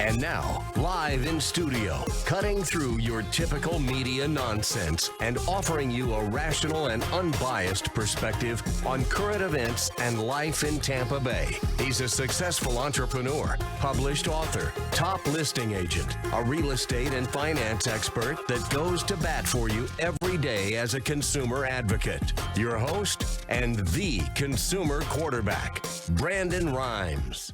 And now, live in studio, cutting through your typical media nonsense and offering you a rational and unbiased perspective on current events and life in Tampa Bay. He's a successful entrepreneur, published author, top listing agent, a real estate and finance expert that goes to bat for you every day as a consumer advocate. Your host and the consumer quarterback, Brandon Rhymes.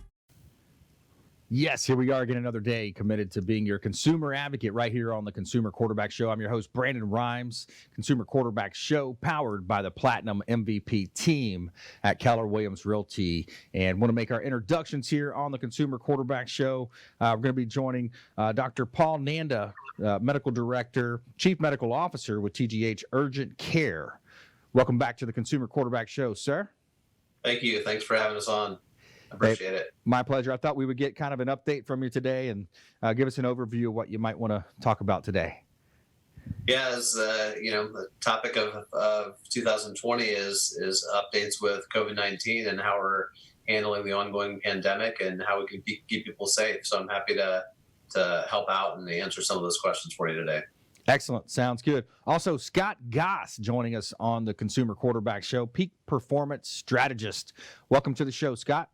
Yes, here we are again another day committed to being your consumer advocate right here on the Consumer Quarterback Show. I'm your host, Brandon Rhymes, Consumer Quarterback Show, powered by the Platinum MVP team at Keller Realty. And want to make our introductions here on the Consumer Quarterback Show. We're going to be joining Dr. Paul Nanda, Medical Director, Chief Medical Officer with TGH Urgent Care. Welcome back to the Consumer Quarterback Show, sir. Thank you. Thanks for having us on. I appreciate it. My pleasure. I thought we would get kind of an update from you today and give us an overview of what you might want to talk about today. Yeah, as the topic of 2020 is updates with COVID-19 and how we're handling the ongoing pandemic and how we can keep people safe. So I'm happy to help out and answer some of those questions for you today. Excellent. Sounds good. Also, Scott Goss joining us on the Consumer Quarterback Show, Peak Performance Strategist. Welcome to the show, Scott.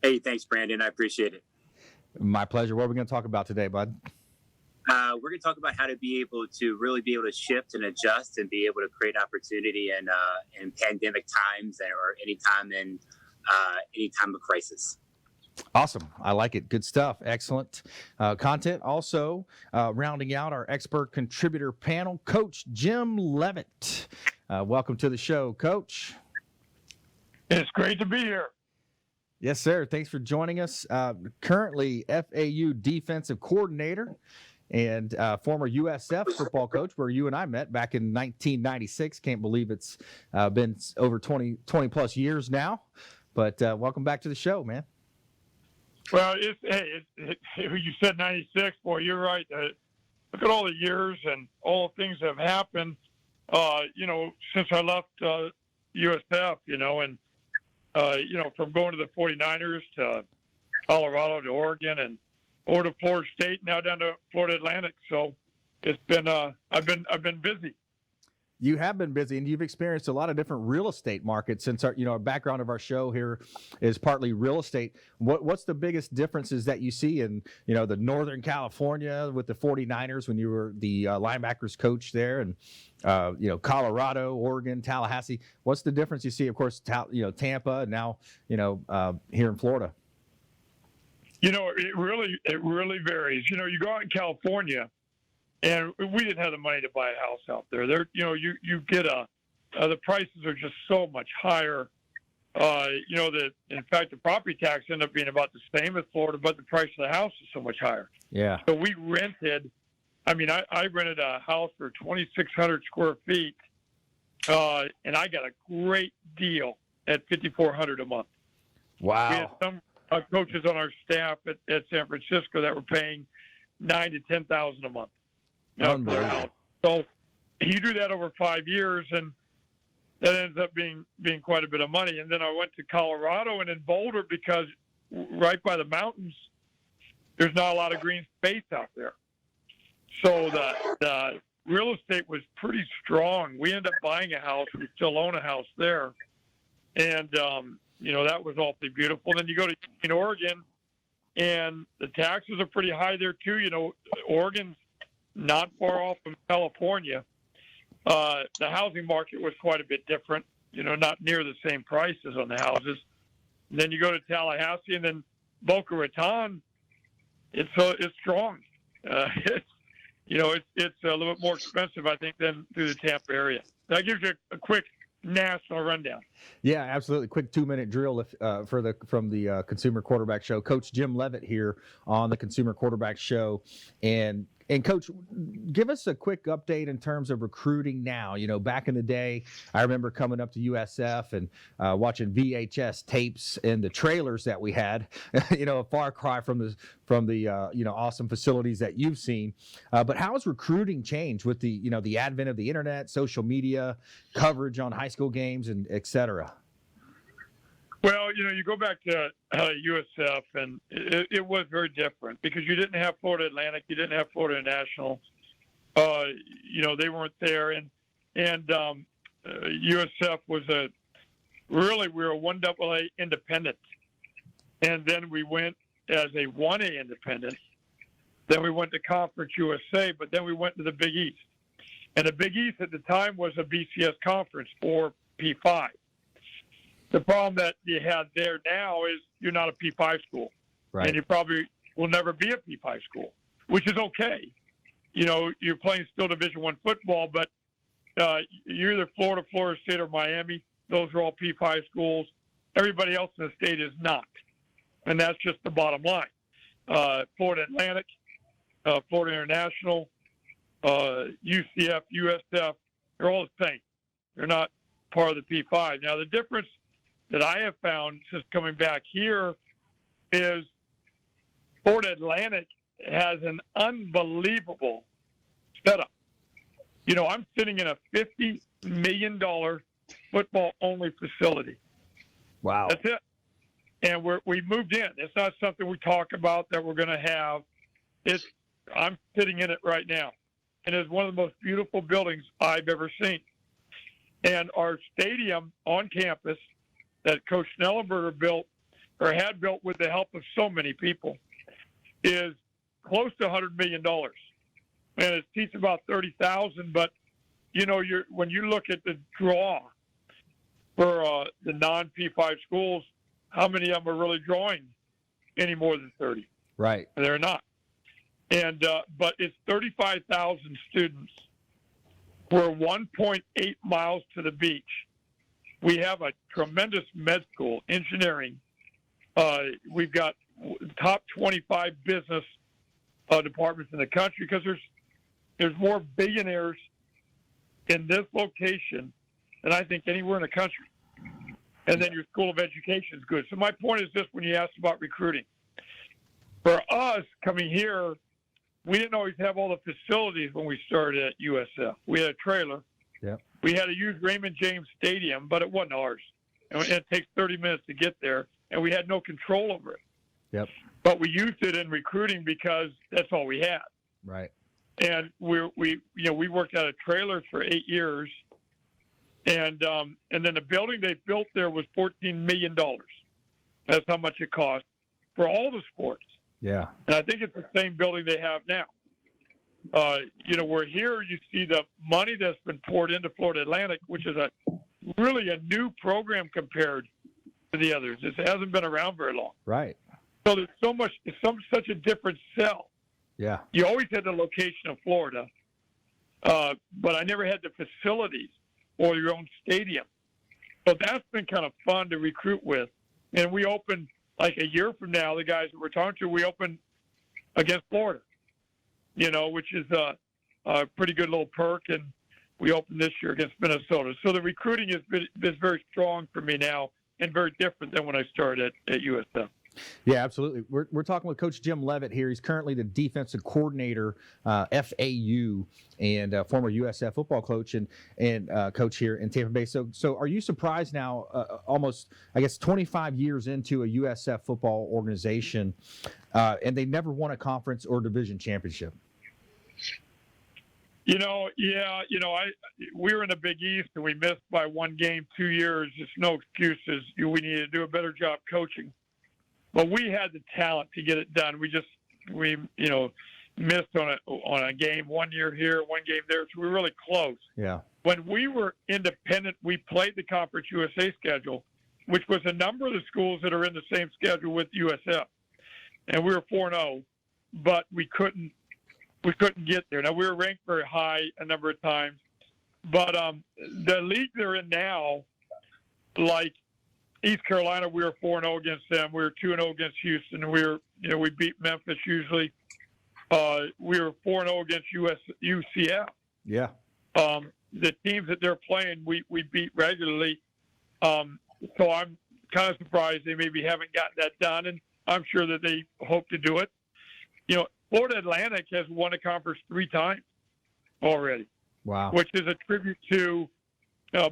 Hey, thanks, Brandon. I appreciate it. My pleasure. What are we going to talk about today, bud? We're going to talk about how to be able to really be able to shift and adjust and be able to create opportunity in pandemic times or any time of crisis. Awesome. I like it. Good stuff. Excellent content. Also, rounding out our expert contributor panel, Coach Jim Leavitt. Welcome to the show, Coach. It's great to be here. Yes, sir. Thanks for joining us. Currently, F.A.U. defensive coordinator and former USF football coach, where you and I met back in 1996. Can't believe it's been over 20 plus years now. But welcome back to the show, man. Well, you said 96. Boy, you're right. Look at all the years and all the things that have happened, since I left USF, and from going to the 49ers to Colorado to Oregon and over to Florida State, now down to Florida Atlantic. So it's been I've been busy. You have been busy, and you've experienced a lot of different real estate markets. Since our background of our show here is partly real estate, what's the biggest differences that you see in the Northern California with the 49ers when you were the linebackers coach there, and Colorado, Oregon, Tallahassee? What's the difference you see? Of course, Tampa, and now here in Florida. It really varies. You go out in California. And we didn't have the money to buy a house out there. You get the prices are just so much higher. In fact, the property tax ended up being about the same as Florida, but the price of the house is so much higher. Yeah. So we rented. I rented a house for 2,600 square feet, and I got a great deal at $5,400 a month. Wow. We had some coaches on our staff at San Francisco that were paying $9,000 to $10,000 a month. So you do that over 5 years, and that ends up being quite a bit of money. And then I went to Colorado and in Boulder, because right by the mountains, there's not a lot of green space out there. So the real estate was pretty strong. We ended up buying a house. We still own a house there. And, that was awfully beautiful. And then you go to Oregon, and the taxes are pretty high there too. Oregon's not far off from California. The housing market was quite a bit different, not near the same prices on the houses. And then you go to Tallahassee, and then Boca Raton, it's strong. It's a little bit more expensive, I think, than through the Tampa area. That gives you a quick national rundown. Yeah, absolutely. Quick 2-minute drill from the Consumer Quarterback Show. Coach Jim Leavitt here on the Consumer Quarterback Show. And Coach, give us a quick update in terms of recruiting now. Back in the day, I remember coming up to USF and watching VHS tapes and the trailers that we had. A far cry from the awesome facilities that you've seen. But how has recruiting changed with the advent of the internet, social media, coverage on high school games, and et cetera? Well, you go back to USF, and it was very different because you didn't have Florida Atlantic, you didn't have Florida National. They weren't there, and USF was we were a 1AA independent, and then we went as a 1A independent. Then we went to Conference USA, but then we went to the Big East, and the Big East at the time was a BCS conference or P5. The problem that you have there now is you're not a P5 school, right? And you probably will never be a P5 school, which is okay. You're playing still Division I football, but you're either Florida State, or Miami. Those are all P5 schools. Everybody else in the state is not, and that's just the bottom line. Florida Atlantic, Florida International, UCF, USF, they're all the same. They're not part of the P5. Now, the difference that I have found since coming back here is Florida Atlantic has an unbelievable setup. I'm sitting in a $50 million football-only facility. Wow. That's it. And we moved in. It's not something we talk about that we're going to have. I'm sitting in it right now. And it's one of the most beautiful buildings I've ever seen. And our stadium on campus that Coach Schnellenberger built, or had built with the help of so many people, is close to $100 million. And it seats about 30,000. But, when you look at the draw for the non-P5 schools, how many of them are really drawing any more than 30? Right. They're not. And but it's 35,000 students. We're 1.8 miles to the beach. We have a tremendous med school, engineering. We've got top 25 business departments in the country because there's more billionaires in this location than I think anywhere in the country. And then your school of education is good. So my point is this: when you asked about recruiting, for us coming here, we didn't always have all the facilities when we started at USF. We had a trailer. Yep. We had to use Raymond James Stadium, but it wasn't ours. And it takes 30 minutes to get there, and we had no control over it. Yep. But we used it in recruiting because that's all we had. Right. And we worked out of trailers for 8 years, and then the building they built there was $14 million. That's how much it cost for all the sports. Yeah. And I think it's the same building they have now. We're here, you see the money that's been poured into Florida Atlantic, which is really a new program compared to the others. It hasn't been around very long. Right. So there's such a different sell. Yeah. You always had the location of Florida, but I never had the facilities or your own stadium. So that's been kind of fun to recruit with. And we open, like a year from now, the guys that we're talking to, we open against Florida, which is a pretty good little perk. And we opened this year against Minnesota. So the recruiting has been very strong for me now and very different than when I started at USF. Yeah, absolutely. We're talking with Coach Jim Leavitt here. He's currently the defensive coordinator, F.A.U, and former USF football coach and coach here in Tampa Bay. So are you surprised now, almost, 25 years into a USF football organization, and they never won a conference or division championship? We were in the Big East and we missed by one game 2 years. Just no excuses. We needed to do a better job coaching. But we had the talent to get it done. We missed on a game 1 year here, one game there. So we were really close. Yeah. When we were independent, we played the Conference USA schedule, which was a number of the schools that are in the same schedule with USF. And we were 4-0, but we couldn't get there. Now, we were ranked very high a number of times. But the league they're in now, like East Carolina, we were 4-0 against them. We were 2-0 against Houston. We beat Memphis usually. We were 4-0 against UCF. Yeah. The teams that they're playing, we beat regularly. So I'm kind of surprised they maybe haven't gotten that done, and I'm sure that they hope to do it. Florida Atlantic has won a conference 3 times already. Wow. Which is a tribute to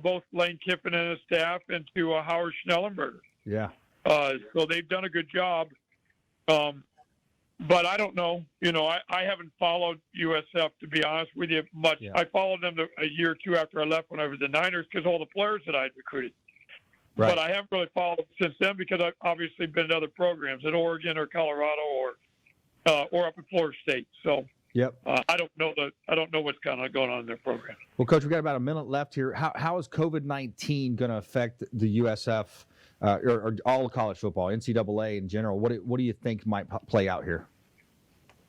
both Lane Kiffin and his staff and to Howard Schnellenberger. Yeah. So they've done a good job. But I don't know. I haven't followed USF, to be honest with you, much. Yeah. I followed them a year or two after I left when I was the Niners because all the players that I'd recruited. Right. But I haven't really followed them since then because I've obviously been in other programs at Oregon or Colorado or up at Florida State. So Yep. I don't know what's kind of going on in their program. Well, Coach, we got about a minute left here. How is COVID-19 going to affect the USF or all of college football, NCAA in general? What do you think might play out here?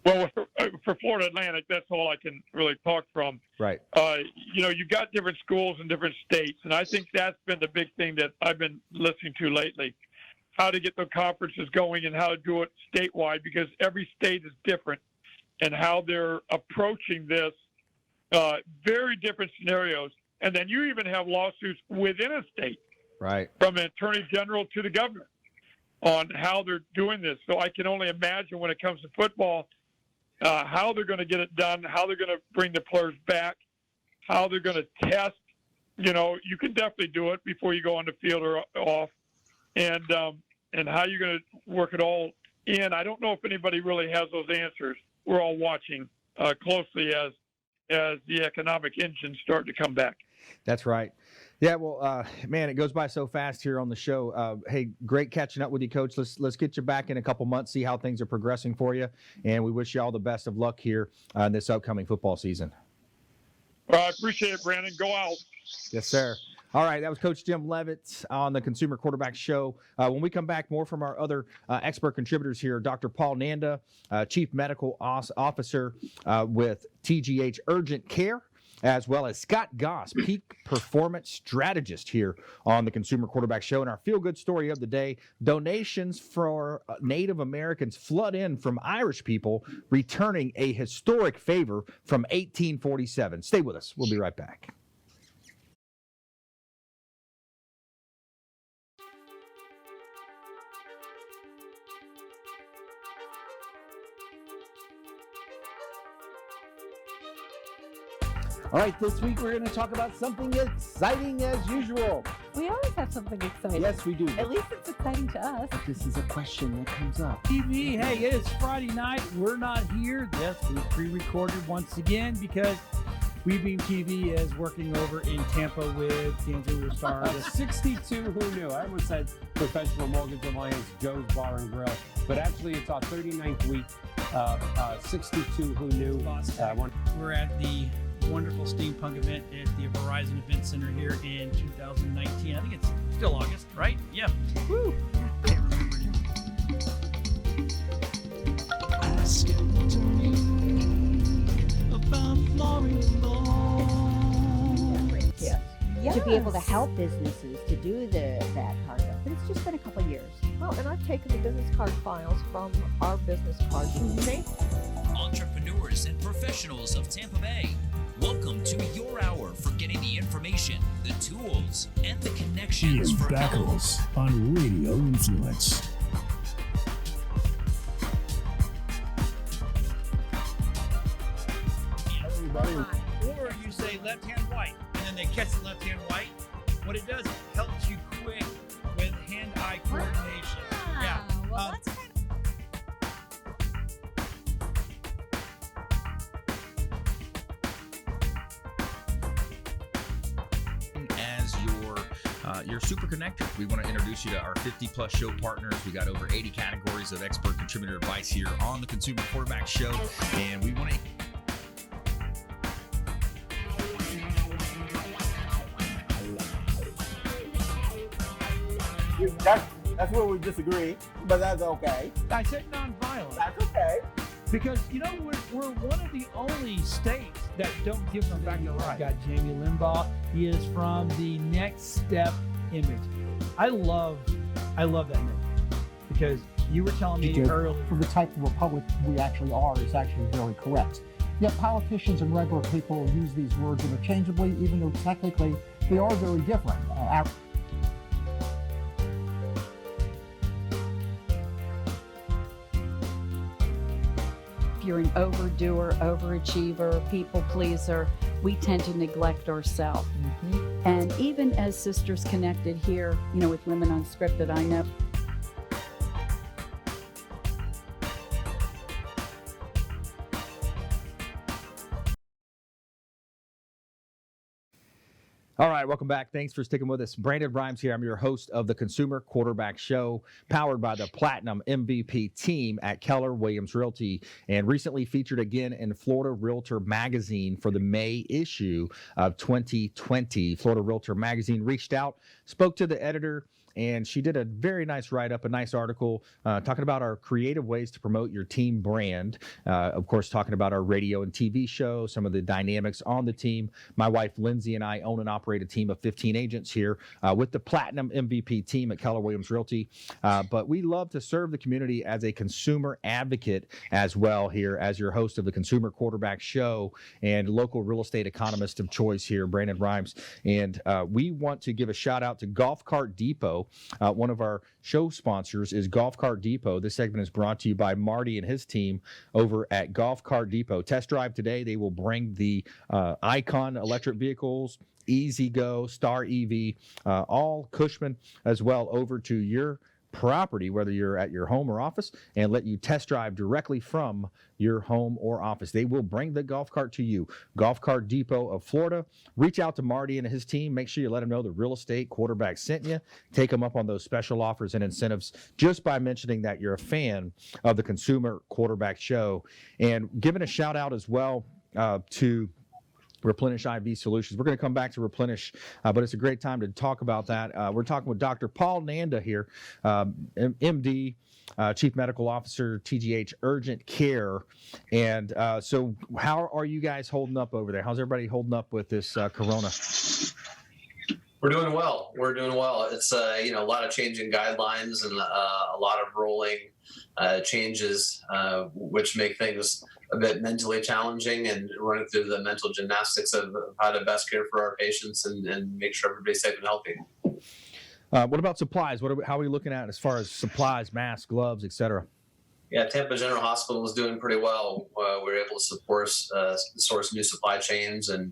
Well, for Florida Atlantic, that's all I can really talk from. Right. You've got different schools in different states, and I think that's been the big thing that I've been listening to lately, how to get the conferences going and how to do it statewide, because every state is different and how they're approaching this, very different scenarios. And then you even have lawsuits within a state, right, from an attorney general to the governor on how they're doing this. So I can only imagine when it comes to football, how they're going to get it done, how they're going to bring the players back, how they're going to test. You can definitely do it before you go on the field or off, and how you're going to work it all in. I don't know if anybody really has those answers. We're all watching closely as the economic engines start to come back. That's right. Yeah, well, man, it goes by so fast here on the show. Hey, great catching up with you, Coach. Let's get you back in a couple months, see how things are progressing for you, and we wish you all the best of luck here in this upcoming football season. I appreciate it, Brandon. Go out. Yes, sir. All right, that was Coach Jim Leavitt on the Consumer Quarterback Show. When we come back, more from our other expert contributors here, Dr. Paul Nanda, Chief Medical Officer with TGH Urgent Care, as well as Scott Goss, Peak Performance Strategist here on the Consumer Quarterback Show. And our feel-good story of the day, donations for Native Americans flood in from Irish people, returning a historic favor from 1847. Stay with us. We'll be right back. All right, this week we're going to talk about something exciting as usual. We always have something exciting. Yes, we do. At least it's exciting to us. But this is a question that comes up. TV, hey, it's Friday night. We're not here. Yes, we pre-recorded once again because We Beam TV is working over in Tampa with D'Angelo Star. 62 Who Knew. I almost said Professional Mortgage Alliance Joe's Bar and Grill, but actually it's our 39th week. 62 Who Knew. We're at the wonderful steampunk event at the Verizon Event Center here in 2019. I think it's still August, right? Yeah. Woo! Can't remember now. Ask me about Yes. To be able to help businesses to do that part of it. But it's just been a couple of years. Well, and I've taken the business card files from our business cards and made entrepreneurs and professionals of Tampa Bay. Welcome to your hour for getting the information, the tools, and the connections Ian for Beckles on Radio Influence. Or you say left-hand white, and then they catch the left-hand white. What it does, it helps you quick with hand-eye coordination. Yeah. Well, that's kind As your super connector, we want to introduce you to our 50-plus show partners. We got over 80 categories of expert contributor advice here on the Consumer Quarterback Show, and we want to. That's where we disagree, but that's okay. I said nonviolent. That's okay. Because, you know, we're one of the only states that don't give them back the right. I've got Jamie Limbaugh. He is from the Next Step Image. I love that name because you were telling me earlier. For the type of republic we actually are is actually very correct. Yet politicians and regular people use these words interchangeably, even though technically they are very different. If you're an overdoer, overachiever, people pleaser, we tend to neglect ourselves. And even as Sisters Connected here, with Women Unscripted, I know All right, welcome back. Thanks for sticking with us. Brandon Rhymes here. I'm your host of the Consumer Quarterback Show, powered by the Platinum MVP team at Keller Williams Realty, and recently featured again in Florida Realtor Magazine for the May issue of 2020. Florida Realtor Magazine reached out, spoke to the editor, and she did a very nice write-up, a nice article talking about our creative ways to promote your team brand. Of course, talking about our radio and TV show, some of the dynamics on the team. My wife, Lindsay, and I own and operate a team of 15 agents here with the Platinum MVP team at Keller Williams Realty. But we love to serve the community as a consumer advocate as well here as your host of the Consumer Quarterback Show and local real estate economist of choice here, Brandon Rhymes. And we want to give a shout out to Golf Cart Depot. One of our show sponsors is Golf Cart Depot. This segment is brought to you by Marty and his team over at Golf Cart Depot. Test drive today. They will bring the Icon electric vehicles, Easy Go, Star EV, all Cushman as well over to your property, whether you're at your home or office, and let you test drive directly from your home or office. They will bring the golf cart to you. Golf Cart Depot of Florida. Reach out to Marty and his team. Make sure you let them know the real estate quarterback sent you. Take them up on those special offers and incentives just by mentioning that you're a fan of the Consumer Quarterback Show. And giving a shout out as well to Replenish IV Solutions. We're going to come back to Replenish, but it's a great time to talk about that. We're talking with Dr. Paul Nanda here, MD, Chief Medical Officer, TGH Urgent Care. And so how are you guys holding up over there? How's everybody holding up with this corona? We're doing well. We're doing well. It's a lot of changing guidelines and a lot of rolling changes, which make things a bit mentally challenging, and running through the mental gymnastics of how to best care for our patients and make sure everybody's safe and healthy. What about supplies? How are we looking at as far as supplies, masks, gloves, et cetera? Yeah, Tampa General Hospital is doing pretty well. We're able to source new supply chains and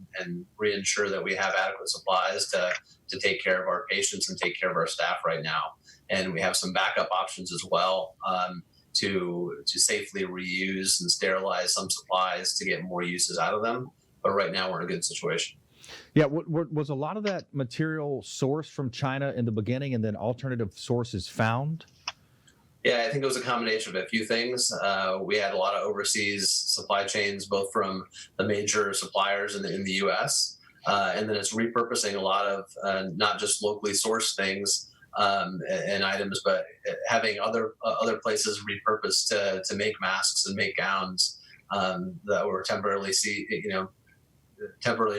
reinsure that we have adequate supplies to take care of our patients and take care of our staff right now. And we have some backup options as well to safely reuse and sterilize some supplies to get more uses out of them. But right now we're in a good situation. Yeah, was a lot of that material sourced from China in the beginning and then alternative sources found? Yeah, I think it was a combination of a few things. We had a lot of overseas supply chains, both from the major suppliers in the U.S., and then it's repurposing a lot of not just locally sourced things and items, but having other places repurposed to make masks and make gowns that were temporarily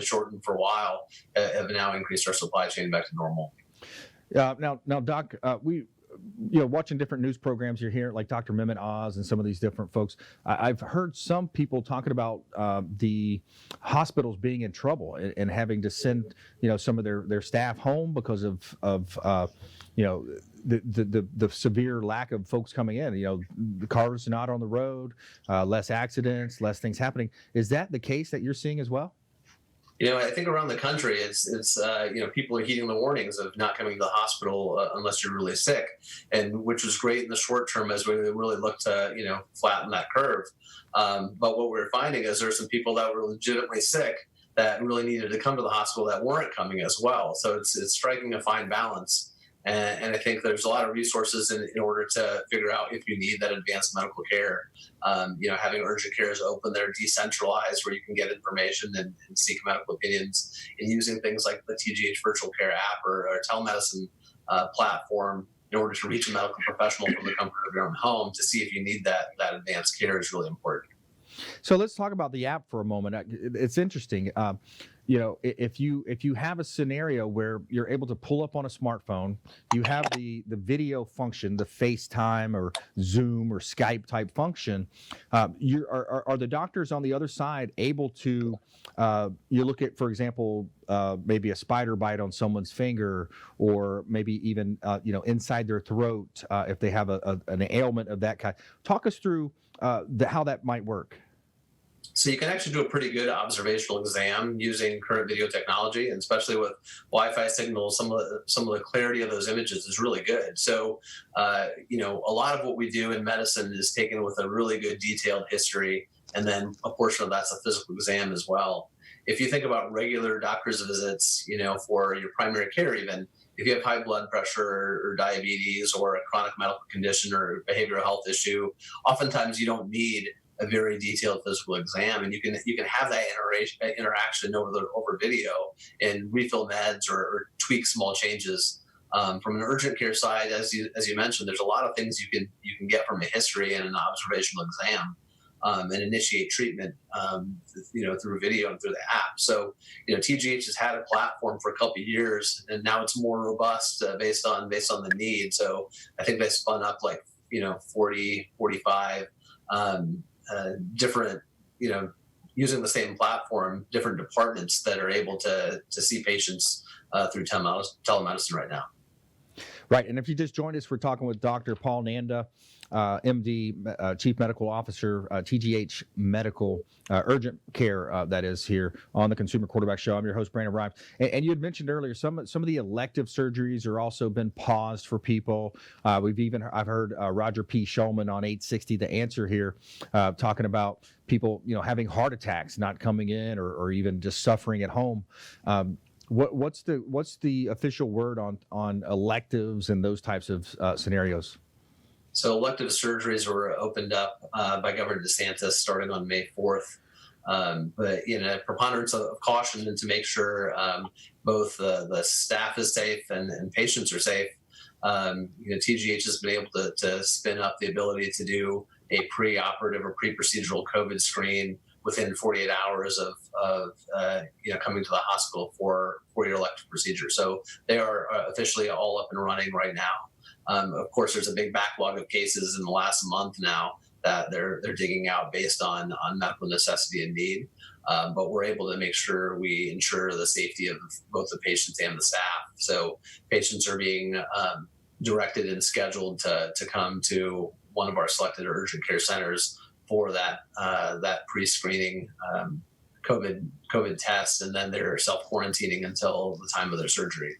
shortened for a while have now increased our supply chain back to normal. Now, Doc, we watching different news programs you're here, like Dr. Mehmet Oz and some of these different folks. I've heard some people talking about the hospitals being in trouble and having to send some of their staff home because of the severe lack of folks coming in. The cars are not on the road, less accidents, less things happening. Is that the case that you're seeing as well? I think around the country, it's people are heeding the warnings of not coming to the hospital unless you're really sick, and which was great in the short term as we really look to flatten that curve. But what we're finding is there's some people that were legitimately sick that really needed to come to the hospital that weren't coming as well. So it's striking a fine balance. And I think there's a lot of resources in order to figure out if you need that advanced medical care. Having urgent cares open, they're decentralized where you can get information and seek medical opinions, and using things like the TGH Virtual Care app or telemedicine platform in order to reach a medical professional from the comfort of your own home to see if you need that advanced care is really important. So let's talk about the app for a moment. It's interesting. If you have a scenario where you're able to pull up on a smartphone, you have the video function, the FaceTime or Zoom or Skype type function. Are the doctors on the other side able to you look at, for example, maybe a spider bite on someone's finger, or maybe even inside their throat if they have an ailment of that kind. Talk us through how that might work. So you can actually do a pretty good observational exam using current video technology, and especially with Wi-Fi signals, some of the clarity of those images is really good. So, a lot of what we do in medicine is taken with a really good detailed history, and then a portion of that's a physical exam as well. If you think about regular doctor's visits, for your primary care, even if you have high blood pressure or diabetes or a chronic medical condition or behavioral health issue, oftentimes you don't need a very detailed physical exam, and you can have that interaction over video and refill meds or tweak small changes. From an urgent care side, as you mentioned, there's a lot of things you can get from a history and an observational exam, and initiate treatment, through video and through the app. So, TGH has had a platform for a couple of years, and now it's more robust based on the need. So I think they spun up 40, 45. Different, using the same platform, different departments that are able to see patients through telemedicine right now. Right. And if you just joined us, we're talking with Dr. Paul Nanda, MD, Chief Medical Officer, TGH Medical, Urgent Care, that is, here on the Consumer Quarterback Show. I'm your host, Brandon Rhymes. And you had mentioned earlier, some of the elective surgeries are also been paused for people. I've heard Roger P. Shulman on 860 The Answer here, talking about people, having heart attacks, not coming in, or even just suffering at home. What's the official word on electives and those types of scenarios? So elective surgeries were opened up by Governor DeSantis starting on May 4th. But in a preponderance of caution and to make sure both the staff is safe and patients are safe, TGH has been able to spin up the ability to do a pre-operative or pre-procedural COVID screen within 48 hours of coming to the hospital for your elective procedure. So they are officially all up and running right now. Of course, there's a big backlog of cases in the last month now that they're digging out based on medical necessity and need. But we're able to make sure we ensure the safety of both the patients and the staff. So patients are being directed and scheduled to come to one of our selected urgent care centers for that pre-screening COVID test, and then they're self-quarantining until the time of their surgery.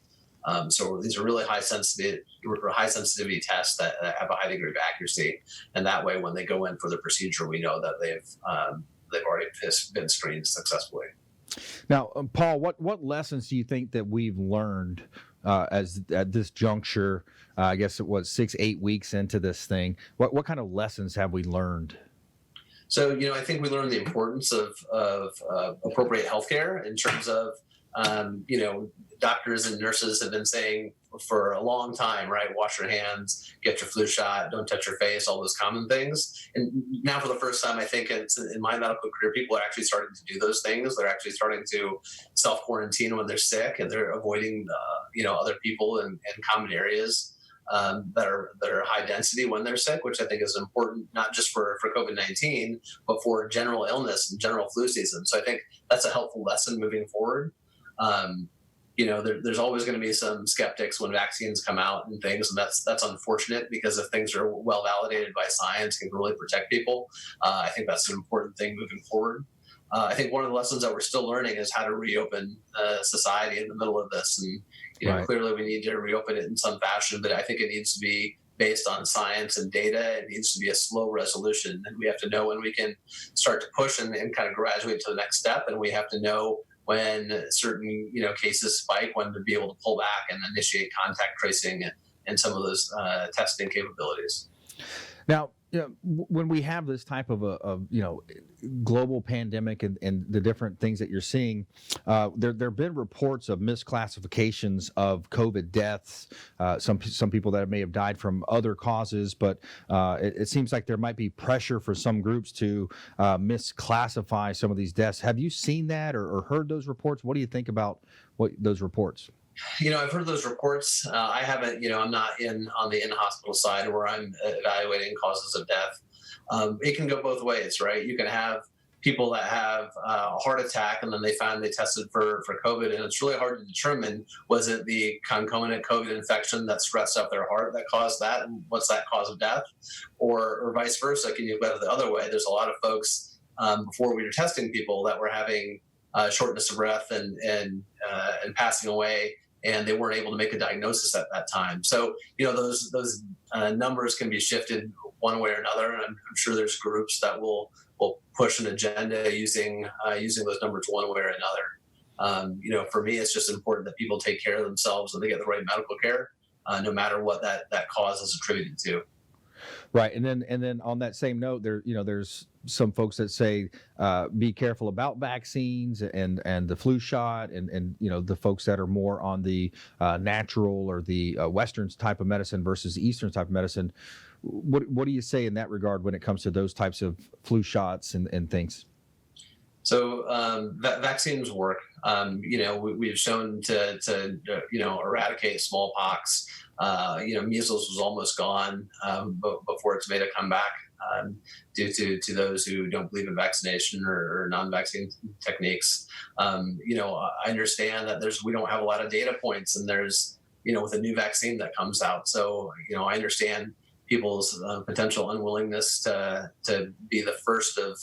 So these are really high sensitivity tests that have a high degree of accuracy, and that way, when they go in for the procedure, we know that they've already been screened successfully. Now, Paul, what lessons do you think that we've learned at this juncture? I guess it was 6-8 weeks into this thing. What kind of lessons have we learned? So, I think we learned the importance of appropriate healthcare in terms of, doctors and nurses have been saying for a long time, right? Wash your hands, get your flu shot, don't touch your face, all those common things. And now for the first time, I think in my medical career, people are actually starting to do those things. They're actually starting to self-quarantine when they're sick, and they're avoiding, other people in common areas that are high density when they're sick, which I think is important, not just for COVID-19, but for general illness and general flu season. So I think that's a helpful lesson moving forward. There's always going to be some skeptics when vaccines come out and things, and that's unfortunate, because if things are well validated by science and can really protect people, I think that's an important thing moving forward. I think one of the lessons that we're still learning is how to reopen society in the middle of this. And, Right. Clearly we need to reopen it in some fashion, but I think it needs to be based on science and data. It needs to be a slow resolution, and we have to know when we can start to push and kind of graduate to the next step. And we have to know when certain, cases spike, when to be able to pull back and initiate contact tracing and some of those testing capabilities. Now, when we have this type of a global pandemic and the different things that you're seeing, there have been reports of misclassifications of COVID deaths. Some people that may have died from other causes, but it seems like there might be pressure for some groups to misclassify some of these deaths. Have you seen that or heard those reports? What do you think about those reports? I've heard those reports. I haven't, I'm not on the in-hospital side where I'm evaluating causes of death. It can go both ways, right? You can have people that have a heart attack and then they tested for COVID, and it's really hard to determine, was it the concomitant COVID infection that stressed out their heart that caused that, and what's that cause of death? Or vice versa, can you go the other way? There's a lot of folks before we were testing people that were having shortness of breath and passing away, and they weren't able to make a diagnosis at that time. So, those numbers can be shifted one way or another, and I'm sure there's groups that will push an agenda using those numbers one way or another. For me, it's just important that people take care of themselves and they get the right medical care, no matter what that cause is attributed to. Right, and then on that same note, there's some folks that say be careful about vaccines and the flu shot, and the folks that are more on the natural or the Western type of medicine versus the Eastern type of medicine. What do you say in that regard when it comes to those types of flu shots and things? So vaccines work. We've shown to eradicate smallpox. Measles was almost gone before it's made a comeback due to those who don't believe in vaccination or non-vaccine techniques. I understand that we don't have a lot of data points, and there's with a new vaccine that comes out. So I understand people's potential unwillingness to be the first of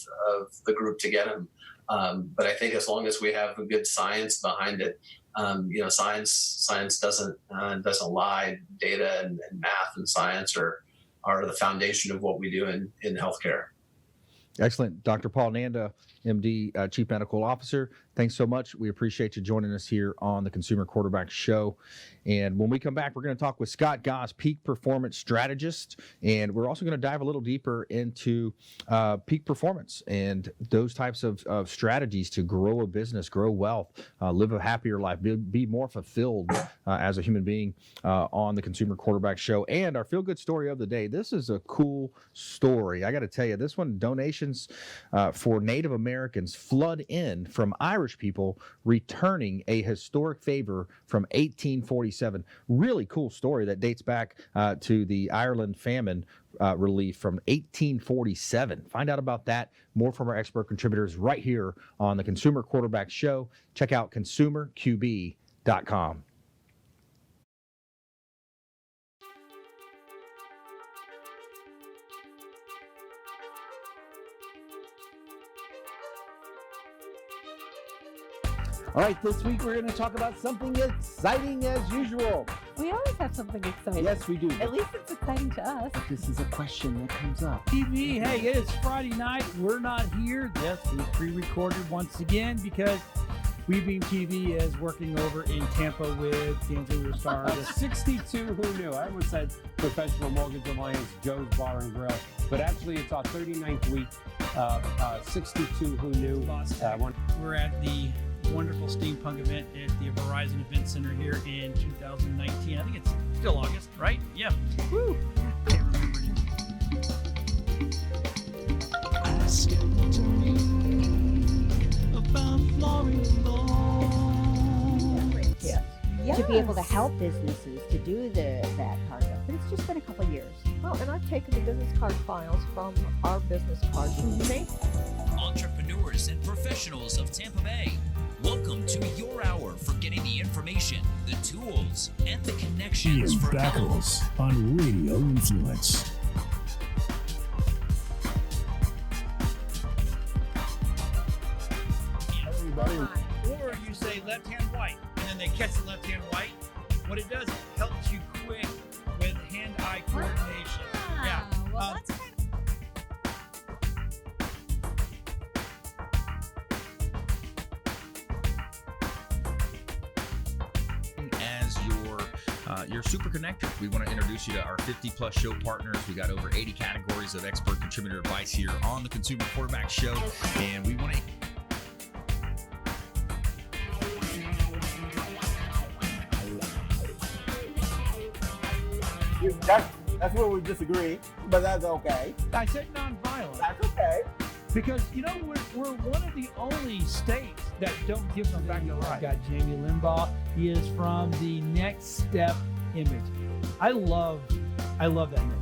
the group to get them. But I think as long as we have a good science behind it, science doesn't lie. Data and math and science are the foundation of what we do in healthcare. Excellent. Dr. Paul Nanda, MD, Chief Medical Officer, thanks so much. We appreciate you joining us here on the Consumer Quarterback Show. And when we come back, we're going to talk with Scott Goss, Peak Performance Strategist. And we're also going to dive a little deeper into peak performance and those types of strategies to grow a business, grow wealth, live a happier life, be more fulfilled as a human being on the Consumer Quarterback Show. And our feel-good story of the day. This is a cool story. I got to tell you, this one, donations for Native Americans flood in from Irish people returning a historic favor from 1847. Really cool story that dates back to the Ireland famine relief from 1847. Find out about that, more from our expert contributors right here on the Consumer Quarterback Show. Check out consumerqb.com. All right, this week we're going to talk about something exciting as usual. We always have something exciting. Yes, we do. At least it's exciting to us. But this is a question that comes up. TV, hey, it is Friday night. We're not here. Yes, we pre-recorded once again because WeBeam TV is working over in Tampa with D'Angelo Star. The 62 who knew. I almost said Professional Mortgage Alliance Joe's Bar and Grill, but actually it's our 39th week. 62 who knew. We're at the wonderful steampunk event at the Verizon Event Center here in 2019. I think it's still August, right? Yeah. Woo! Can't remember. Ask to me about Yes. Yes. To be able to help businesses to do that part of it. But it's just been a couple years. Well, and I've taken the business card files from our business cards and made Entrepreneurs and professionals of Tampa Bay, welcome to your hour for getting the information, the tools, and the connections Ian for Battles on Radio Influence. Or you say left hand white, and then they catch the left hand white. What it does, it helps you quick with hand-eye coordination. Yeah. Well, that's kind As your super connector, we want to introduce you to our 50+ show partners. We got over 80 categories of expert contributor advice here on the Consumer Quarterback Show, and we want to. That's where we disagree, but that's okay. I said nonviolent. That's okay. Because, we're one of the only states that don't give them back their right. We've got Jamie Limbaugh. He is from the Next Step image. I love that image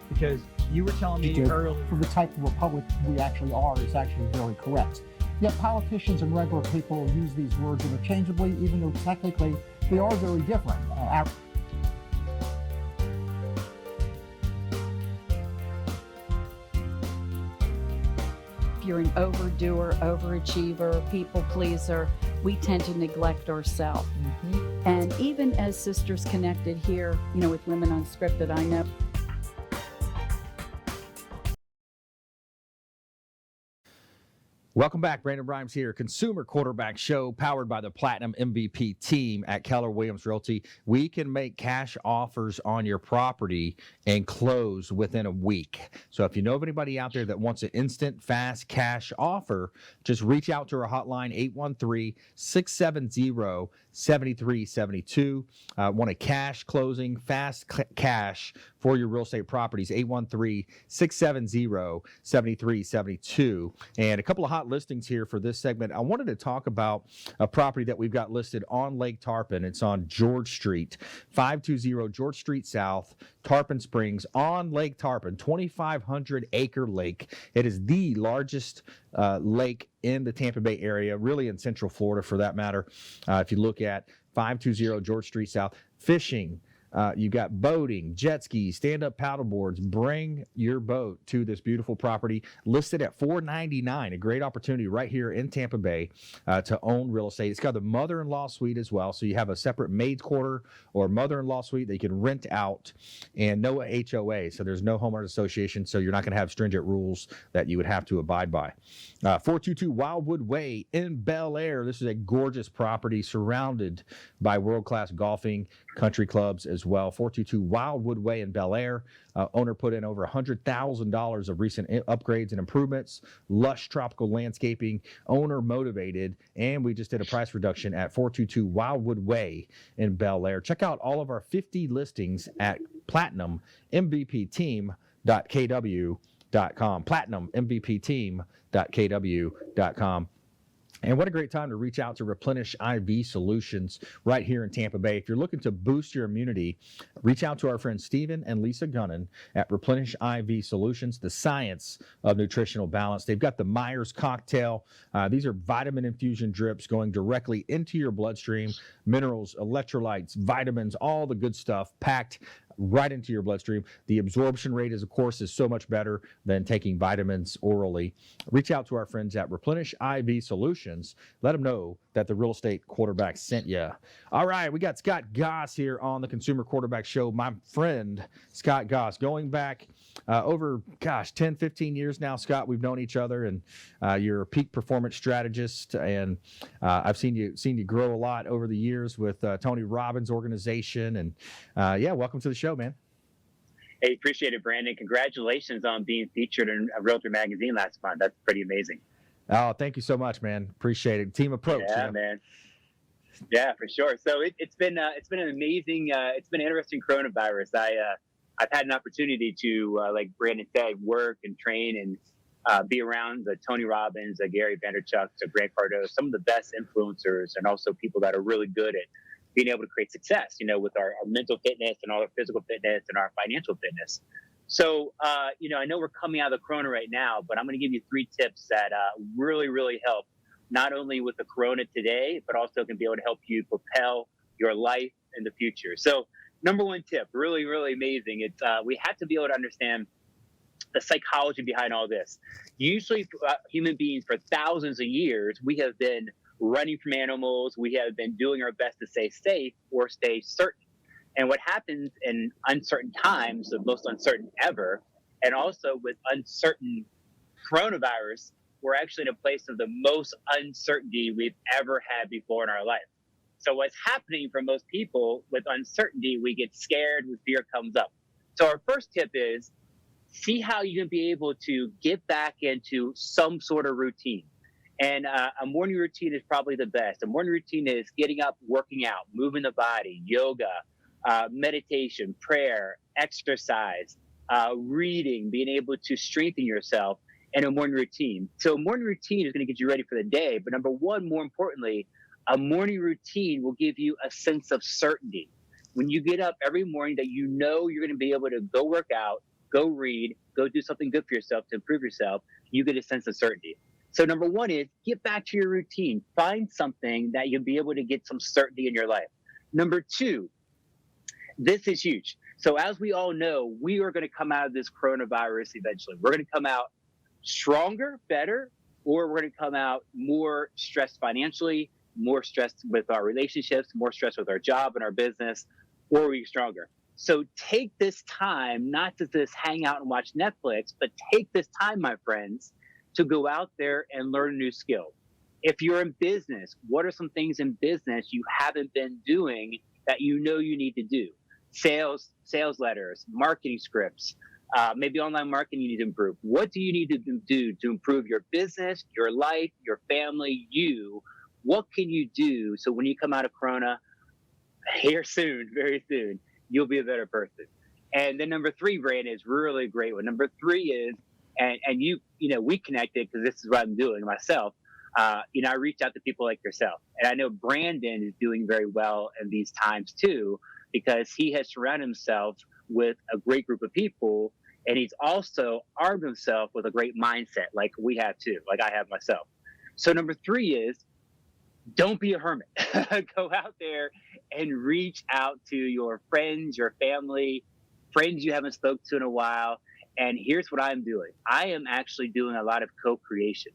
because you were telling me earlier. For the type of republic we actually are is actually very correct. Yet politicians and regular people use these words interchangeably, even though technically they are very different. If you're an overdoer, overachiever, people pleaser, we tend to neglect ourselves. And even as sisters connected here, with Women Unscripted, I know. Welcome back. Brandon Rhymes here, Consumer Quarterback Show, powered by the Platinum MVP team at Keller Williams Realty. We can make cash offers on your property and close within a week. So if you know of anybody out there that wants an instant, fast cash offer, just reach out to our hotline, 813-670-7372. Want a cash closing, fast cash for your real estate properties, 813-670-7372. And a couple of hot listings here for this segment. I wanted to talk about a property that we've got listed on Lake Tarpon. It's on George Street, 520 George Street South, Tarpon Springs on Lake Tarpon, 2,500 acre lake. It is the largest lake in the Tampa Bay area, really in Central Florida for that matter. If you look at 520 George Street South, fishing, you got boating, jet skis, stand-up paddle boards. Bring your boat to this beautiful property listed at $499. A great opportunity right here in Tampa Bay to own real estate. It's got the mother-in-law suite as well, so you have a separate maid's quarter or mother-in-law suite that you can rent out, and no HOA, so there's no homeowners association, so you're not going to have stringent rules that you would have to abide by. 422 Wildwood Way in BELLEAIR. This is a gorgeous property surrounded by world-class golfing, country clubs as well. 422 Wildwood Way in BELLEAIR. Owner put in over $100,000 of recent upgrades and improvements, lush tropical landscaping, owner motivated, and we just did a price reduction at 422 Wildwood Way in BELLEAIR. Check out all of our 50 listings at platinummvpteam.kw.com. platinummvpteam.kw.com. And what a great time to reach out to Replenish IV Solutions right here in Tampa Bay. If you're looking to boost your immunity, reach out to our friends Stephen and Lisa Gunnan at Replenish IV Solutions, the science of nutritional balance. They've got the Myers cocktail. These are vitamin infusion drips going directly into your bloodstream. Minerals, electrolytes, vitamins, all the good stuff packed right into your bloodstream. The absorption rate is so much better than taking vitamins orally. Reach out to our friends at Replenish IV Solutions. Let them know that the real estate quarterback sent you. All right, we got Scott Goss here on the Consumer Quarterback Show. My friend, Scott Goss, going back over, 10, 15 years now, Scott, we've known each other, and you're a peak performance strategist, and I've seen you grow a lot over the years with Tony Robbins' organization, and welcome to the show, man. Hey, appreciate it, Brandon. Congratulations on being featured in Realtor magazine last month. That's pretty amazing. Oh, thank you so much, man. Appreciate it. Team approach. Yeah, man. Yeah, for sure. So it's been an amazing, it's been an interesting coronavirus. I've had an opportunity to, like Brandon said, work and train and be around Tony Robbins, Gary Vaynerchuk, Grant Cardone, some of the best influencers, and also people that are really good at being able to create success, with our mental fitness and all our physical fitness and our financial fitness. So, I know we're coming out of the corona right now, but I'm going to give you 3 tips that really, really help, not only with the corona today, but also can be able to help you propel your life in the future. So, number 1 tip, really, really amazing. It's we have to be able to understand the psychology behind all this. Usually, human beings for thousands of years, we have been running from animals. We have been doing our best to stay safe or stay certain. And what happens in uncertain times, the most uncertain ever, and also with uncertain coronavirus, we're actually in a place of the most uncertainty we've ever had before in our life. So what's happening for most people with uncertainty, we get scared when fear comes up. So our first tip is see how you can be able to get back into some sort of routine. And a morning routine is probably the best. A morning routine is getting up, working out, moving the body, yoga, meditation, prayer, exercise, reading, being able to strengthen yourself in a morning routine. So a morning routine is going to get you ready for the day. But number 1, more importantly, a morning routine will give you a sense of certainty. When you get up every morning that you're going to be able to go work out, go read, go do something good for yourself to improve yourself, you get a sense of certainty. So number 1 is get back to your routine. Find something that you'll be able to get some certainty in your life. Number 2, this is huge. So as we all know, we are going to come out of this coronavirus eventually. We're going to come out stronger, better, or we're going to come out more stressed financially, more stressed with our relationships, more stressed with our job and our business, or we're stronger. So take this time, not to just hang out and watch Netflix, but take this time, my friends, to go out there and learn a new skill. If you're in business, what are some things in business you haven't been doing that you know you need to do? Sales letters, marketing scripts, maybe online marketing you need to improve. What do you need to do to improve your business, your life, your family, you? What can you do so when you come out of Corona, here soon, very soon, you'll be a better person? And then number 3, Brandon, is really a great one. Number 3 is, and you know, we connected because this is what I'm doing myself. You know, I reached out to people like yourself, and I know Brandon is doing very well in these times too, because he has surrounded himself with a great group of people, and he's also armed himself with a great mindset, like we have too, like I have myself. So number 3 is, don't be a hermit. Go out there and reach out to your friends, your family, friends you haven't spoke to in a while. And here's what I'm doing. I am actually doing a lot of co-creation.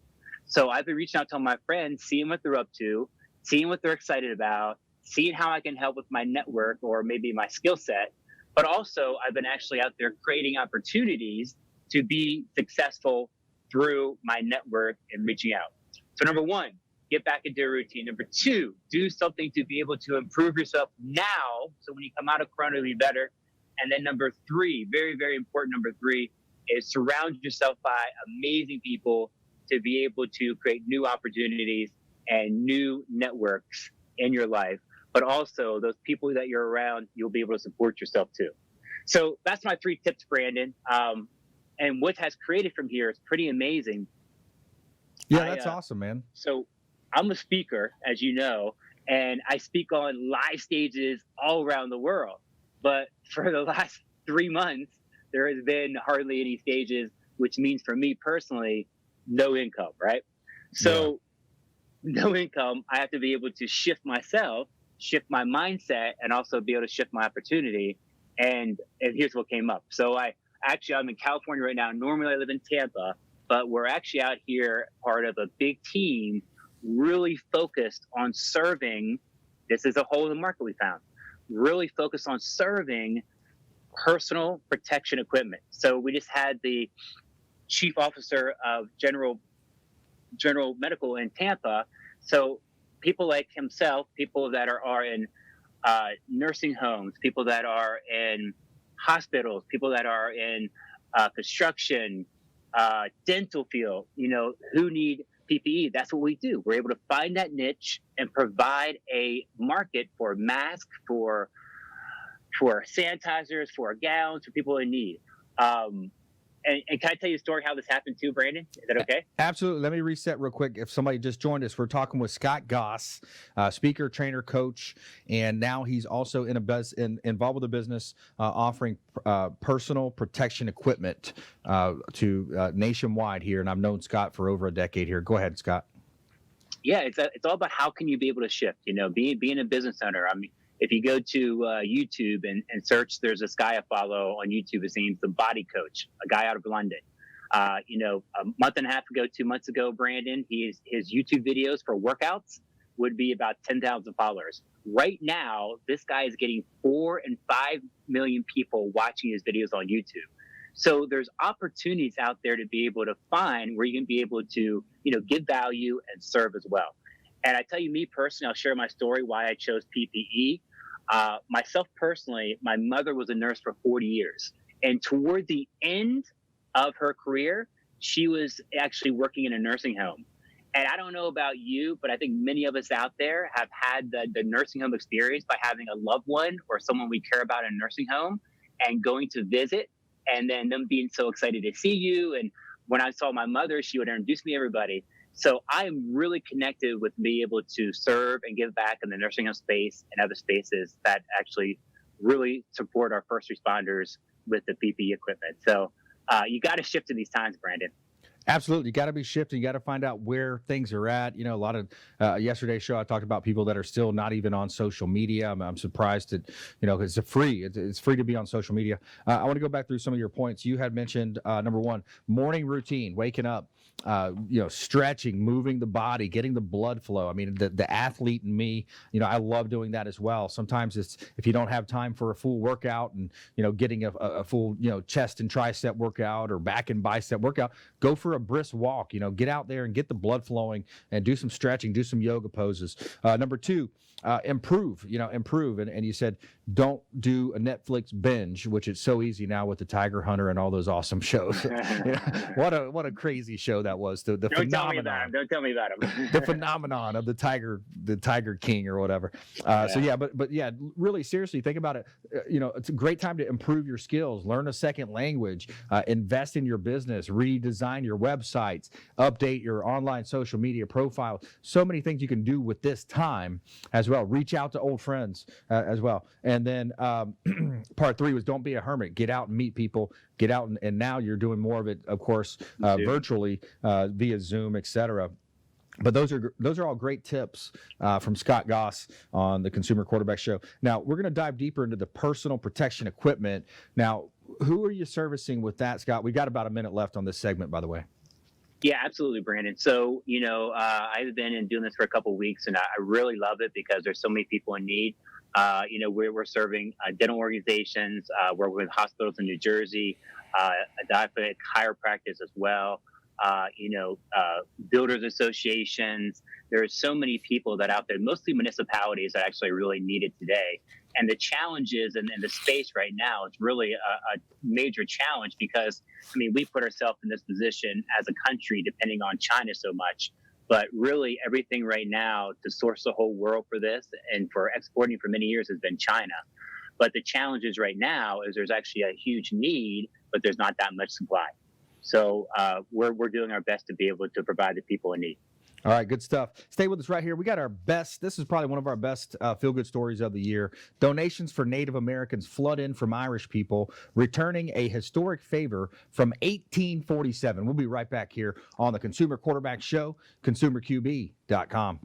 So I've been reaching out to all my friends, seeing what they're up to, seeing what they're excited about, seeing how I can help with my network or maybe my skill set. But also I've been actually out there creating opportunities to be successful through my network and reaching out. So number 1, get back into a routine. Number 2, do something to be able to improve yourself now, so when you come out of Corona, you'll be better. And then number 3, very, very important, number 3, is surround yourself by amazing people to be able to create new opportunities and new networks in your life. But also those people that you're around, you'll be able to support yourself too. So that's my 3 tips, Brandon. And what has created from here is pretty amazing. Yeah, that's awesome, man. So I'm a speaker, as you know, and I speak on live stages all around the world. But for the last 3 months, there has been hardly any stages, which means for me personally, no income, right? So no income, I have to be able to shift myself, shift my mindset, and also be able to shift my opportunity. And here's what came up. So I'm in California right now. Normally I live in Tampa, but we're actually out here part of a big team really focused on serving. This is a hole in the market we found. Really focused on serving personal protection equipment. So we just had the chief officer of general medical in Tampa. So people like himself, people that are in nursing homes, people that are in hospitals, people that are in construction, dental field, you know, who need PPE. That's what we do. We're able to find that niche and provide a market for masks, for sanitizers, for gowns, for people in need. And can I tell you a story how this happened too, Brandon? Is that okay? Absolutely. Let me reset real quick. If somebody just joined us, we're talking with Scott Goss, speaker, trainer, coach, and now he's also involved with the business offering personal protection equipment to nationwide here. And I've known Scott for over a decade here. Go ahead, Scott. Yeah, it's all about how can you be able to shift. You know, being a business owner. I mean, if you go to YouTube and search, there's this guy I follow on YouTube. His name's The Body Coach, a guy out of London. You know, a month and a half ago, 2 months ago, Brandon, his YouTube videos for workouts would be about 10,000 followers. Right now, this guy is getting 4 and 5 million people watching his videos on YouTube. So there's opportunities out there to be able to find where you can be able to, you know, give value and serve as well. And I tell you, me personally, I'll share my story why I chose PPE. Myself personally, my mother was a nurse for 40 years. And toward the end of her career, she was actually working in a nursing home. And I don't know about you, but I think many of us out there have had the nursing home experience by having a loved one or someone we care about in a nursing home and going to visit and then them being so excited to see you. And when I saw my mother, she would introduce me to everybody. So I'm really connected with being able to serve and give back in the nursing home space and other spaces that actually really support our first responders with the PPE equipment. So you got to shift in these times, Brandon. Absolutely. You got to be shifting. You got to find out where things are at. You know, a lot of yesterday's show, I talked about people that are still not even on social media. I'm surprised that, you know, it's free. It's free to be on social media. I want to go back through some of your points. You had mentioned, number one, morning routine, waking up, you know, stretching, moving the body, getting the blood flow. I mean, the athlete in me, you know, I love doing that as well. Sometimes it's, if you don't have time for a full workout and, you know, getting a full, you know, chest and tricep workout or back and bicep workout, go for a brisk walk. You know, get out there and get the blood flowing and do some stretching, do some yoga poses. Number two, improve. And you said don't do a Netflix binge, which is so easy now with the Tiger Hunter and all those awesome shows. You know, what a crazy show that was. The phenomenon. Don't tell me about him. The phenomenon of the Tiger King or whatever. So yeah, but yeah, really seriously think about it. You know, it's a great time to improve your skills, learn a second language, invest in your business, redesign your websites, update your online social media profile. So many things you can do with this time as well. Reach out to old friends as well. And then part three was don't be a hermit. Get out and meet people. Get out and now you're doing more of it, of course, virtually via Zoom, etc. But those are all great tips from Scott Goss on the Consumer Quarterback Show. Now we're going to dive deeper into the personal protection equipment. Now, who are you servicing with that, Scott? We got about a minute left on this segment, by the way. Yeah, absolutely, Brandon. So, you know, I've been doing this for a couple of weeks, and I really love it because there's so many people in need. You know, we're serving dental organizations, we're with hospitals in New Jersey, diabetic chiropractors as well. You know, builders associations. There are so many people that out there, mostly municipalities, that actually really need it today. And the challenges and the space right now, it's really a major challenge because, I mean, we put ourselves in this position as a country, depending on China so much. But really, everything right now to source the whole world for this and for exporting for many years has been China. But the challenges right now is there's actually a huge need, but there's not that much supply. So we're doing our best to be able to provide the people in need. All right, good stuff. Stay with us right here. We got our best, this is probably one of our best feel-good stories of the year. Donations for Native Americans flood in from Irish people, returning a historic favor from 1847. We'll be right back here on the Consumer Quarterback Show, consumerqb.com.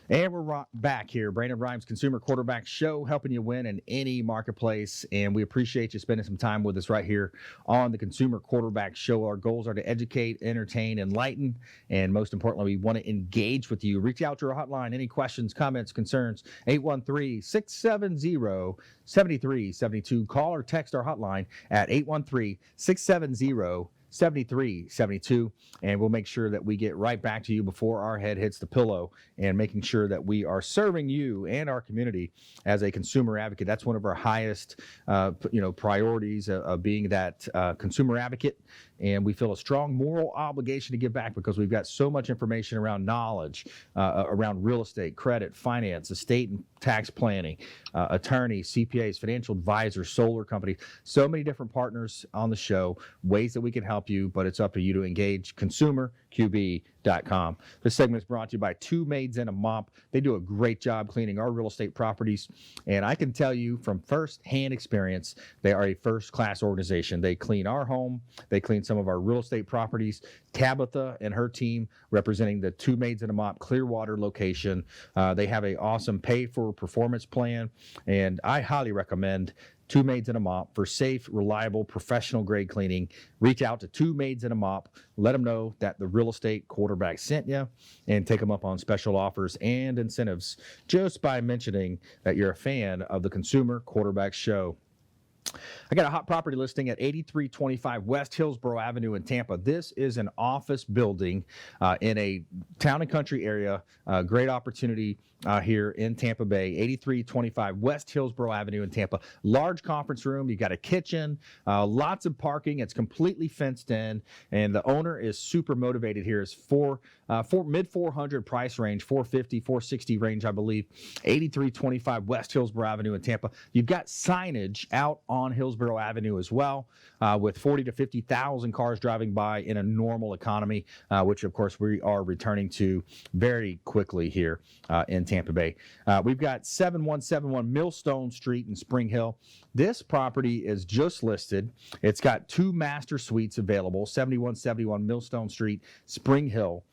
And we're back here. Brandon Rhymes, Consumer Quarterback Show, helping you win in any marketplace. And we appreciate you spending some time with us right here on the Consumer Quarterback Show. Our goals are to educate, entertain, enlighten, and most importantly, we want to engage with you. Reach out to our hotline. Any questions, comments, concerns, 813-670-7372. Call or text our hotline at 813-670-7372. 7372, and we'll make sure that we get right back to you before our head hits the pillow, and making sure that we are serving you and our community as a consumer advocate. That's one of our highest priorities of being that consumer advocate, and we feel a strong moral obligation to give back because we've got so much information around knowledge around real estate, credit, finance, estate and tax planning, attorneys, CPAs, financial advisors, solar companies, so many different partners on the show, ways that we can help you, but it's up to you to engage. ConsumerQB.com. This segment is brought to you by Two Maids and a Mop. They do a great job cleaning our real estate properties, and I can tell you from first-hand experience, they are a first-class organization. They clean our home. They clean some of our real estate properties. Tabitha and her team, representing the Two Maids and a Mop Clearwater location, they have an awesome pay-for-performance plan, and I highly recommend Two Maids and a Mop for safe, reliable, professional-grade cleaning. Reach out to Two Maids and a Mop. Let them know that the real estate quarterback sent you, and take them up on special offers and incentives just by mentioning that you're a fan of the Consumer Quarterback Show. I got a hot property listing at 8325 West Hillsborough Avenue in Tampa. This is an office building in a town and country area. Great opportunity here in Tampa Bay. 8325 West Hillsborough Avenue in Tampa. Large conference room. You got a kitchen, lots of parking. It's completely fenced in, and the owner is super motivated here. Is for mid 400 price range, 450, 460 range, I believe. 8325 West Hillsborough Avenue in Tampa. You've got signage out on Hillsborough Avenue as well, with 40 to 50,000 cars driving by in a normal economy, which of course we are returning to very quickly here in Tampa Bay. We've got 7171 Millstone Street in Spring Hill. This property is just listed. It's got 2 master suites available, 7171 Millstone Street, Spring Hill.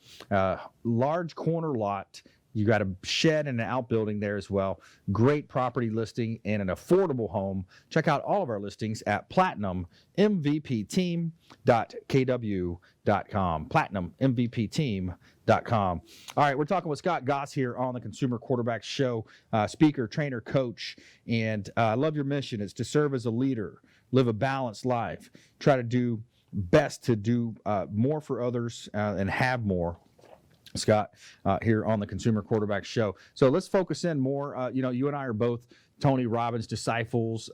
Large corner lot. You got a shed and an outbuilding there as well. Great property listing and an affordable home. Check out all of our listings at platinummvpteam.kw.com. platinummvpteam.com. All right, we're talking with Scott Goss here on the Consumer Quarterback Show, speaker, trainer, coach, and I love your mission. It's to serve as a leader, live a balanced life, try to do best to do more for others and have more. Scott, here on the Consumer Quarterback Show. So let's focus in more. You and I are both Tony Robbins disciples.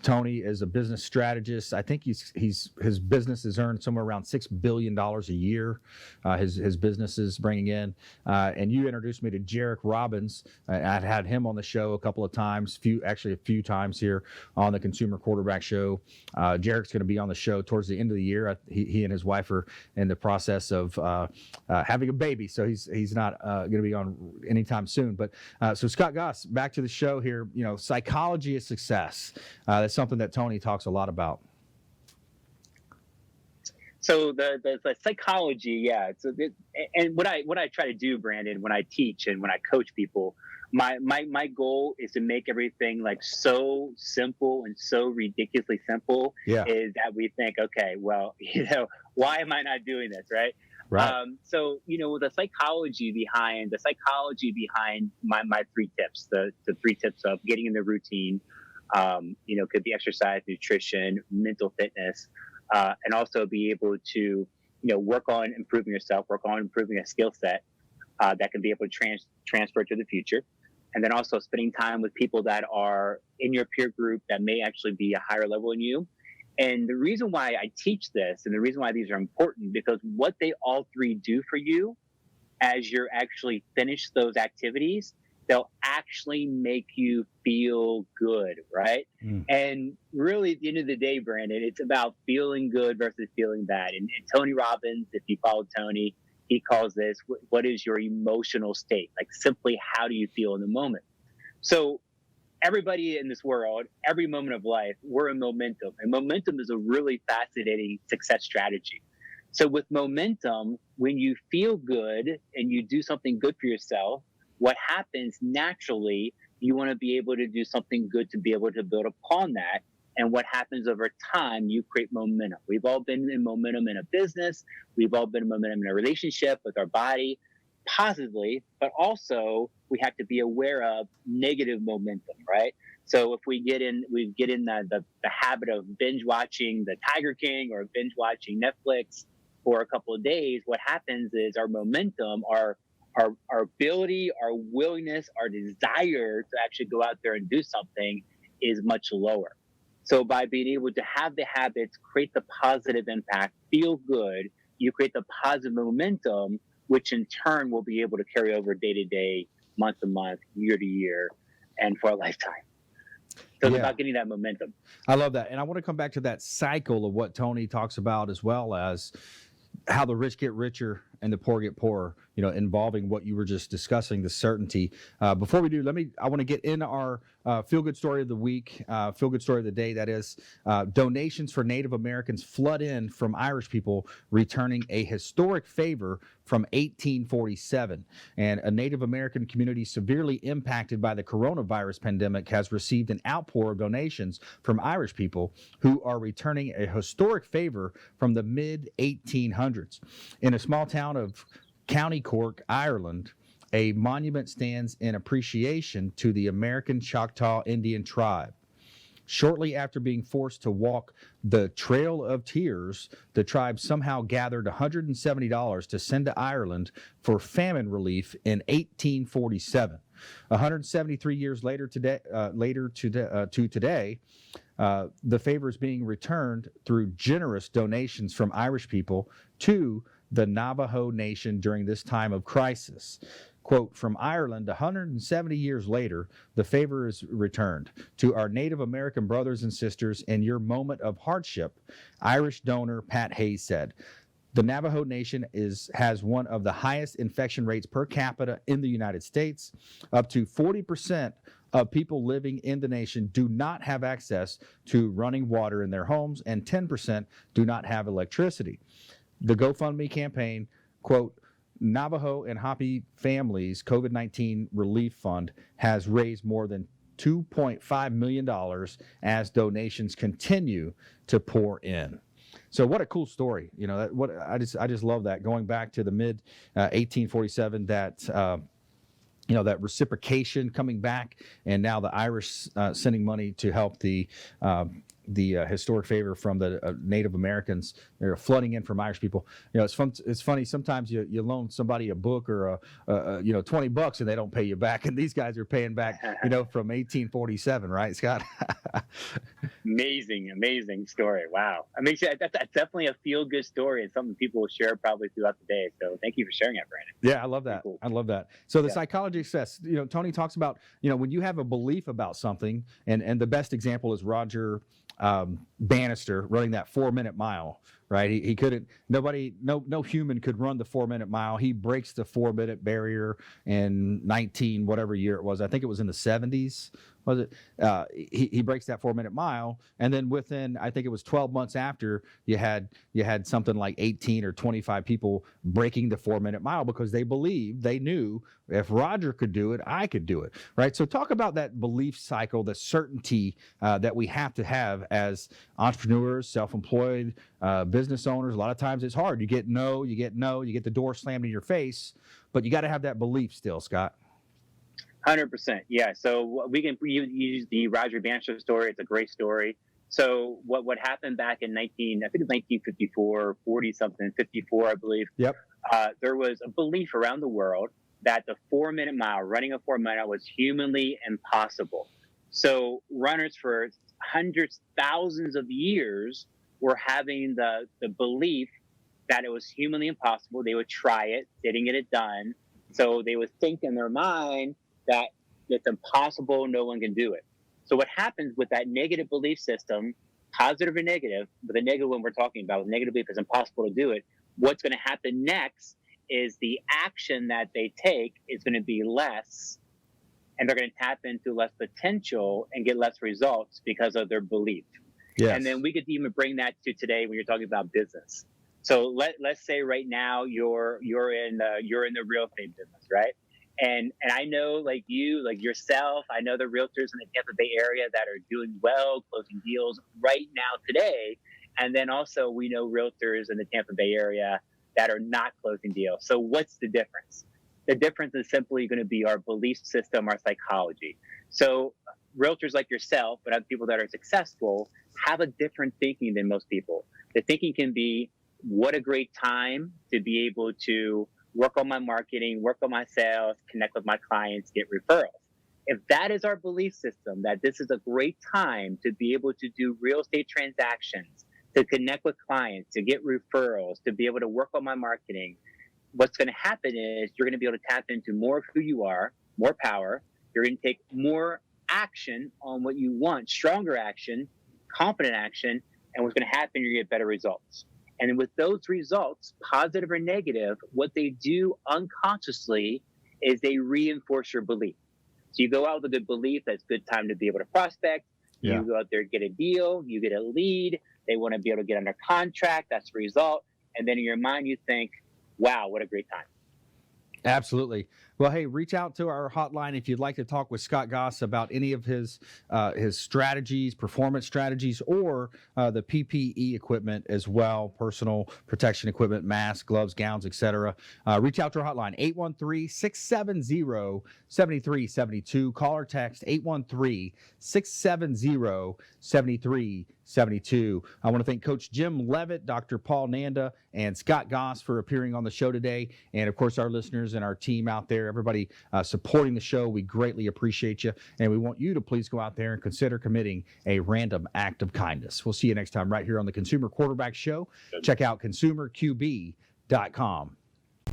Tony is a business strategist. I think his business has earned somewhere around $6 billion a year. His business is bringing in. And you introduced me to Jarek Robbins. I've had him on the show a couple of times, a few times here on the Consumer Quarterback Show. Jarek's going to be on the show towards the end of the year. He and his wife are in the process of having a baby, so he's not going to be on anytime soon. But so Scott Goss, back to the show here. Psychology of success. That's something that Tony talks a lot about. So the psychology, yeah. So and what I try to do, Brandon, when I teach and when I coach people, my goal is to make everything like so simple and so ridiculously simple. Yeah. Is that we think, okay, well, why am I not doing this, right? Right. So the psychology behind my 3 tips, the 3 tips of getting in the routine, could be exercise, nutrition, mental fitness, and also be able to work on improving yourself, work on improving a skill set that can be able to transfer to the future, and then also spending time with people that are in your peer group that may actually be a higher level than you. And the reason why I teach this and the reason why these are important, because what they all 3 do for you as you're actually finish those activities, they'll actually make you feel good, right? And really, at the end of the day, Brandon, it's about feeling good versus feeling bad. And Tony Robbins, if you follow Tony, he calls this, what is your emotional state? Like simply, how do you feel in the moment? So everybody in this world, every moment of life, we're in momentum. And momentum is a really fascinating success strategy. So with momentum, when you feel good and you do something good for yourself, what happens naturally, you want to be able to do something good to be able to build upon that. And what happens over time, you create momentum. We've all been in momentum in a business. We've all been in momentum in a relationship with our body, positively, but also we have to be aware of negative momentum, right? So if we get in the habit of binge watching the Tiger King or binge watching Netflix for a couple of days, what happens is our momentum, our ability, our willingness, our desire to actually go out there and do something is much lower. So by being able to have the habits, create the positive impact, feel good, you create the positive momentum, which in turn will be able to carry over day to day, month to month, year to year, and for a lifetime. So it's about getting that momentum. I love that. And I want to come back to that cycle of what Tony talks about, as well as how the rich get richer and the poor get poorer, involving what you were just discussing, the certainty. Before we do, I want to get in our feel-good story of the week, feel-good story of the day, that is. Donations for Native Americans flood in from Irish people returning a historic favor from 1847. And a Native American community severely impacted by the coronavirus pandemic has received an outpour of donations from Irish people who are returning a historic favor from the mid-1800s. In a small town of County Cork, Ireland, a monument stands in appreciation to the American Choctaw Indian tribe. Shortly after being forced to walk the Trail of Tears, the tribe somehow gathered $170 to send to Ireland for famine relief in 1847. 173 years later today, the favor is being returned through generous donations from Irish people to the Navajo Nation during this time of crisis. Quote, from Ireland, 170 years later, the favor is returned to our Native American brothers and sisters in your moment of hardship, Irish donor Pat Hayes said. The Navajo Nation has one of the highest infection rates per capita in the United States. Up to 40% of people living in the nation do not have access to running water in their homes, and 10% do not have electricity. The GoFundMe campaign, quote, Navajo and Hopi Families COVID-19 Relief Fund has raised more than $2.5 million as donations continue to pour in. So what a cool story. I just love that, going back to the mid 1847, that reciprocation coming back, and now the Irish sending money to help the historic favor from the Native Americans. They're flooding in from Irish people. It's fun. It's funny. Sometimes you loan somebody a book or $20 and they don't pay you back, and these guys are paying back, from 1847, right, Scott? Amazing story. Wow. I mean, that's definitely a feel-good story, and something people will share probably throughout the day. So thank you for sharing that, Brandon. Yeah, I love that. Cool. I love that. So the psychology of success, Tony talks about, when you have a belief about something, and the best example is Roger Bannister running that 4-minute mile, right? He couldn't, no human could run the 4-minute mile. He breaks the 4-minute barrier in whatever year it was. I think it was in the 70s. Was it? He breaks that 4-minute mile, and then within, I think it was 12 months after, you had something like 18 or 25 people breaking the 4-minute mile because they knew if Roger could do it, I could do it, right? So talk about that belief cycle, the certainty that we have to have as entrepreneurs, self-employed, business owners. A lot of times it's hard. You get the door slammed in your face, but you got to have that belief still, Scott. 100%. Yeah. So we can use the Roger Bannister story. It's a great story. So what happened back in 1954, 40 something, 54, I believe. Yep. There was a belief around the world that the 4-minute mile, running a 4-minute, was humanly impossible. So runners for hundreds, thousands of years were having the belief that it was humanly impossible. They would try it, didn't get it done. So they would think in their mind that it's impossible, no one can do it. So what happens with that negative belief system, positive or negative, but the negative one we're talking about, negative belief is impossible to do it, what's going to happen next is the action that they take is going to be less, and they're going to tap into less potential and get less results because of their belief. Yes. And then we could even bring that to today when you're talking about business. So let's say right now you're in the real estate business, right? And I know, like you, like yourself, I know the realtors in the Tampa Bay area that are doing well, closing deals right now today. And then also we know realtors in the Tampa Bay area that are not closing deals. So what's the difference? The difference is simply going to be our belief system, our psychology. So realtors like yourself, but other people that are successful, have a different thinking than most people. The thinking can be, what a great time to be able to work on my marketing, work on my sales, connect with my clients, get referrals. If that is our belief system, that this is a great time to be able to do real estate transactions, to connect with clients, to get referrals, to be able to work on my marketing, what's going to happen is you're going to be able to tap into more of who you are, more power. You're going to take more action on what you want, stronger action, confident action, and what's going to happen, you're going to get better results. And with those results, positive or negative, what they do unconsciously is they reinforce your belief. So you go out with a good belief, that's a good time to be able to prospect. Yeah. You go out there, get a deal, you get a lead, they want to be able to get under contract, that's the result. And then in your mind, you think, wow, what a great time. Absolutely. Well, hey, reach out to our hotline if you'd like to talk with Scott Goss about any of his strategies, performance strategies, or the PPE equipment as well, personal protection equipment, masks, gloves, gowns, etc. Reach out to our hotline, 813-670-7372. Call or text 813-670-7372. I want to thank Coach Jim Leavitt, Dr. Paul Nanda, and Scott Goss for appearing on the show today. And, of course, our listeners and our team out there, everybody supporting the show. We greatly appreciate you. And we want you to please go out there and consider committing a random act of kindness. We'll see you next time right here on the Consumer Quarterback Show. Check out consumerqb.com.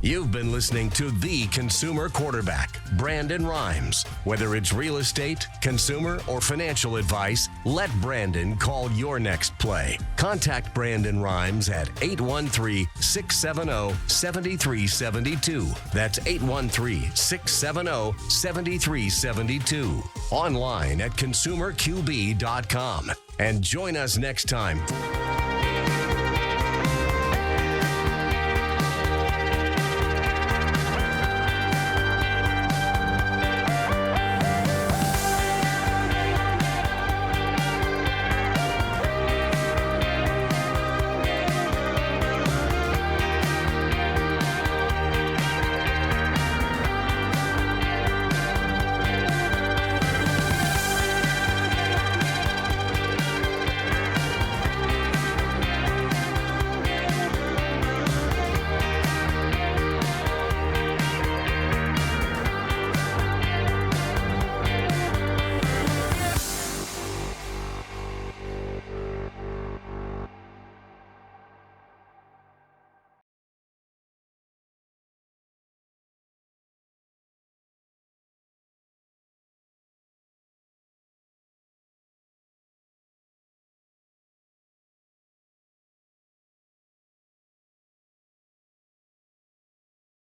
You've been listening to The Consumer Quarterback, Brandon Rhymes. Whether it's real estate, consumer, or financial advice, let Brandon call your next play. Contact Brandon Rhymes at 813-670-7372. That's 813-670-7372. Online at consumerqb.com. And join us next time